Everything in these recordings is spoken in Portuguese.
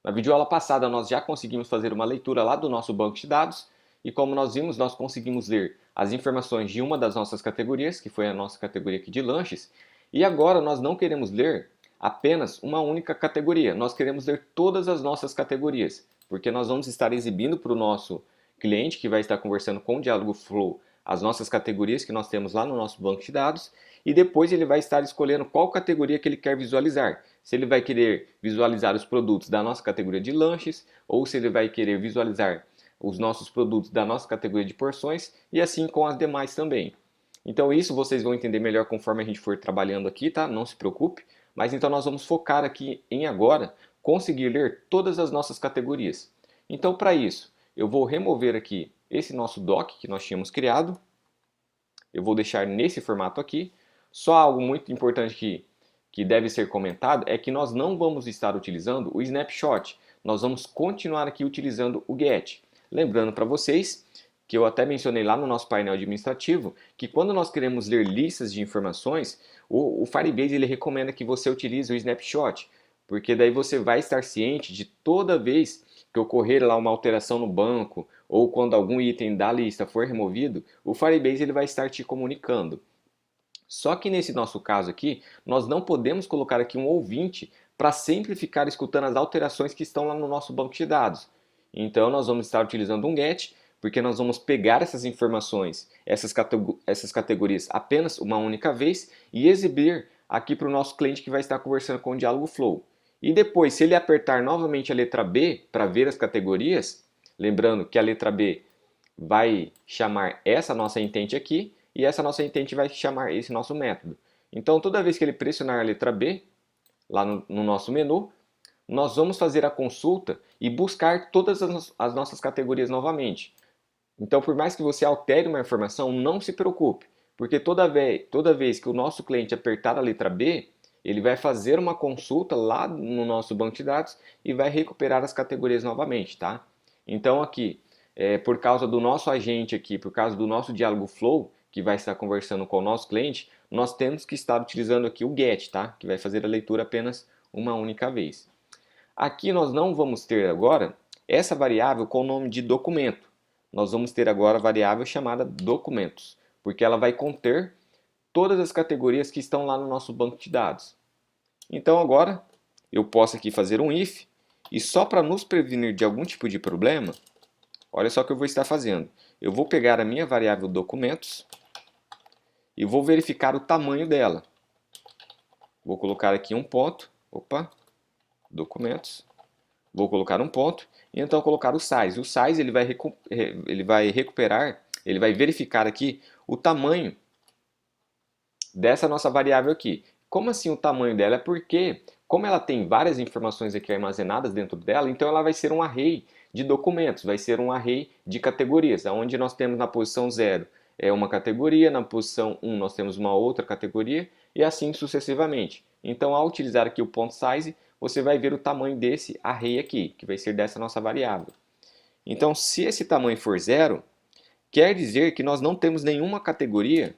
Na videoaula passada nós já conseguimos fazer uma leitura lá do nosso banco de dados e como nós vimos, nós conseguimos ler as informações de uma das nossas categorias, que foi a nossa categoria aqui de lanches, e agora nós não queremos ler apenas uma única categoria, nós queremos ler todas as nossas categorias, porque nós vamos estar exibindo para o nosso cliente que vai estar conversando com o Diálogo Flow as nossas categorias que nós temos lá no nosso banco de dados e depois ele vai estar escolhendo qual categoria que ele quer visualizar. Se ele vai querer visualizar os produtos da nossa categoria de lanches ou se ele vai querer visualizar os nossos produtos da nossa categoria de porções e assim com as demais também. Então isso vocês vão entender melhor conforme a gente for trabalhando aqui, tá? Não se preocupe. Mas então nós vamos focar aqui em agora conseguir ler todas as nossas categorias. Então para isso, eu vou remover aqui esse nosso doc que nós tínhamos criado. Eu vou deixar nesse formato aqui. Só algo muito importante que deve ser comentado é que nós não vamos estar utilizando o snapshot. Nós vamos continuar aqui utilizando o get. Lembrando para vocês que eu até mencionei lá no nosso painel administrativo, que quando nós queremos ler listas de informações, o Firebase ele recomenda que você utilize o snapshot, porque daí você vai estar ciente de toda vez que ocorrer lá uma alteração no banco, ou quando algum item da lista for removido, o Firebase ele vai estar te comunicando. Só que nesse nosso caso aqui, nós não podemos colocar aqui um ouvinte para sempre ficar escutando as alterações que estão lá no nosso banco de dados. Então nós vamos estar utilizando um get, porque nós vamos pegar essas informações, essas categorias apenas uma única vez e exibir aqui para o nosso cliente que vai estar conversando com o Diálogo Flow. E depois, se ele apertar novamente a letra B para ver as categorias, lembrando que a letra B vai chamar essa nossa intent aqui e essa nossa intent vai chamar esse nosso método. Então, toda vez que ele pressionar a letra B, lá no nosso menu, nós vamos fazer a consulta e buscar todas as nossas categorias novamente. Então, por mais que você altere uma informação, não se preocupe, porque toda vez que o nosso cliente apertar a letra B, ele vai fazer uma consulta lá no nosso banco de dados e vai recuperar as categorias novamente, tá? Então, aqui, por causa do nosso agente aqui, por causa do nosso diálogo flow, que vai estar conversando com o nosso cliente, nós temos que estar utilizando aqui o get, tá? Que vai fazer a leitura apenas uma única vez. Aqui nós não vamos ter agora essa variável com o nome de documento. Nós vamos ter agora a variável chamada documentos, porque ela vai conter todas as categorias que estão lá no nosso banco de dados. Então agora eu posso aqui fazer um if e só para nos prevenir de algum tipo de problema, olha só o que eu vou estar fazendo. Eu vou pegar a minha variável documentos e vou verificar o tamanho dela. Vou colocar aqui um ponto, documentos, vou colocar um ponto e então colocar o size. O size ele vai recuperar, ele vai verificar aqui o tamanho dessa nossa variável aqui. Como assim o tamanho dela? É porque, como ela tem várias informações aqui armazenadas dentro dela, então ela vai ser um array de documentos, vai ser um array de categorias, onde nós temos na posição 0 uma categoria, na posição 1 nós temos uma outra categoria e assim sucessivamente. Então, ao utilizar aqui o ponto size, você vai ver o tamanho desse array aqui, que vai ser dessa nossa variável. Então, se esse tamanho for 0, quer dizer que nós não temos nenhuma categoria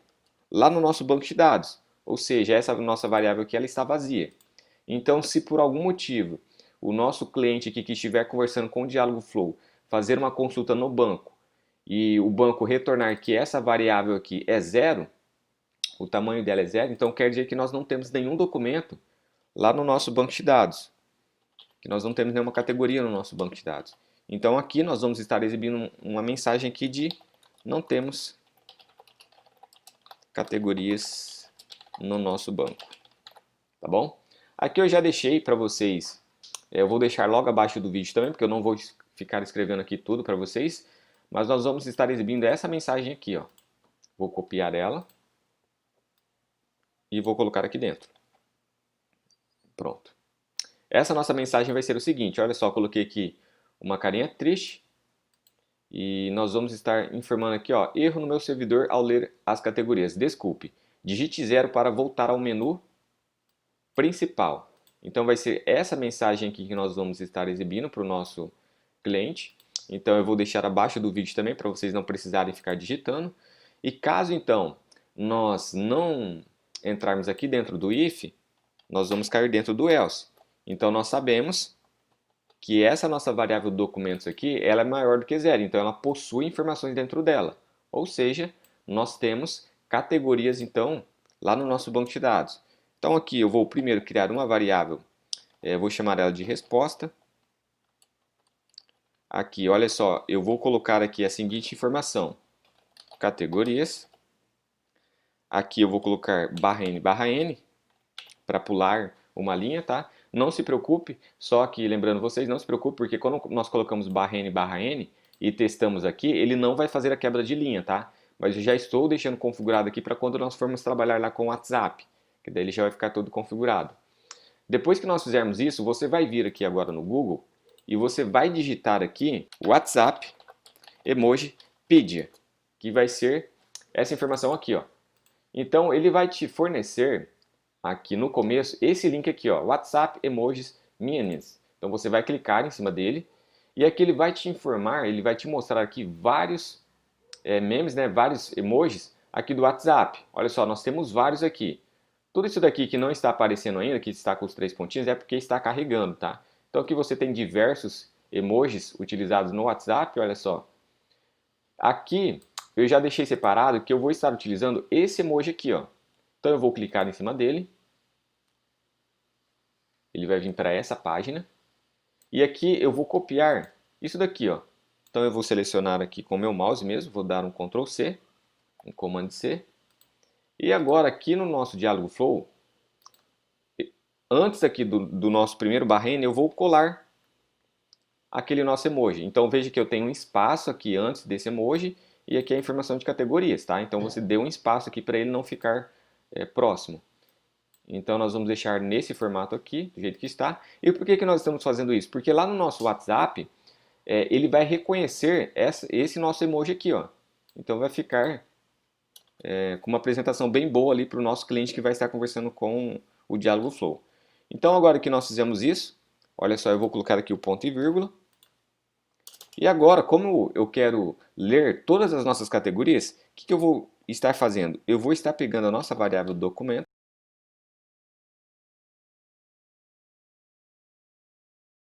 lá no nosso banco de dados. Ou seja, essa nossa variável aqui ela está vazia. Então, se por algum motivo o nosso cliente aqui que estiver conversando com o Diálogo Flow fazer uma consulta no banco e o banco retornar que essa variável aqui é 0, o tamanho dela é 0, então quer dizer que nós não temos nenhum documento lá no nosso banco de dados, que nós não temos nenhuma categoria no nosso banco de dados. Então aqui nós vamos estar exibindo uma mensagem aqui de não temos categorias no nosso banco, tá bom? Aqui eu já deixei para vocês, eu vou deixar logo abaixo do vídeo também, porque eu não vou ficar escrevendo aqui tudo para vocês, mas nós vamos estar exibindo essa mensagem aqui, ó. Vou copiar ela e vou colocar aqui dentro. Pronto. Essa nossa mensagem vai ser o seguinte, olha só, coloquei aqui uma carinha triste e nós vamos estar informando aqui, ó, erro no meu servidor ao ler as categorias. Desculpe, digite 0 para voltar ao menu principal. Então vai ser essa mensagem aqui que nós vamos estar exibindo para o nosso cliente. Então eu vou deixar abaixo do vídeo também para vocês não precisarem ficar digitando. E caso então nós não entrarmos aqui dentro do if, nós vamos cair dentro do else. Então nós sabemos que essa nossa variável documentos aqui, ela é maior do que zero, então ela possui informações dentro dela. Ou seja, nós temos categorias, então, lá no nosso banco de dados. Então aqui eu vou primeiro criar uma variável, vou chamar ela de resposta. Aqui, olha só, eu vou colocar aqui a seguinte informação, categorias. Aqui eu vou colocar /n, para pular uma linha, tá? Não se preocupe, só que lembrando vocês, não se preocupe, porque quando nós colocamos /n e testamos aqui, ele não vai fazer a quebra de linha, tá? Mas eu já estou deixando configurado aqui para quando nós formos trabalhar lá com o WhatsApp, que daí ele já vai ficar todo configurado. Depois que nós fizermos isso, você vai vir aqui agora no Google e você vai digitar aqui WhatsApp Emojipedia, que vai ser essa informação aqui, ó. Então ele vai te fornecer aqui no começo esse link aqui, ó, WhatsApp Emojis Minis. Então você vai clicar em cima dele e aqui ele vai te informar, ele vai te mostrar aqui vários memes, né, vários emojis aqui do WhatsApp. Olha só, nós temos vários aqui. Tudo isso daqui que não está aparecendo ainda, que está com os 3 pontinhos, é porque está carregando, tá? Então aqui você tem diversos emojis utilizados no WhatsApp, olha só. Aqui eu já deixei separado que eu vou estar utilizando esse emoji aqui, ó. Então eu vou clicar em cima dele. Ele vai vir para essa página. E aqui eu vou copiar isso daqui, ó. Então eu vou selecionar aqui com o meu mouse mesmo, vou dar um Ctrl C, um Command C. E agora aqui no nosso Dialog Flow, antes aqui do nosso primeiro /n, eu vou colar aquele nosso emoji. Então veja que eu tenho um espaço aqui antes desse emoji e aqui a informação de categorias, tá? Então você deu um espaço aqui para ele não ficar próximo. Então nós vamos deixar nesse formato aqui, do jeito que está. E por que nós estamos fazendo isso? Porque lá no nosso WhatsApp, ele vai reconhecer esse nosso emoji aqui, ó. Então vai ficar com uma apresentação bem boa ali para o nosso cliente que vai estar conversando com o Dialog Flow. Então agora que nós fizemos isso, olha só, eu vou colocar aqui o ponto e vírgula. E agora, como eu quero ler todas as nossas categorias, o que eu vou estar fazendo? Eu vou estar pegando a nossa variável documento,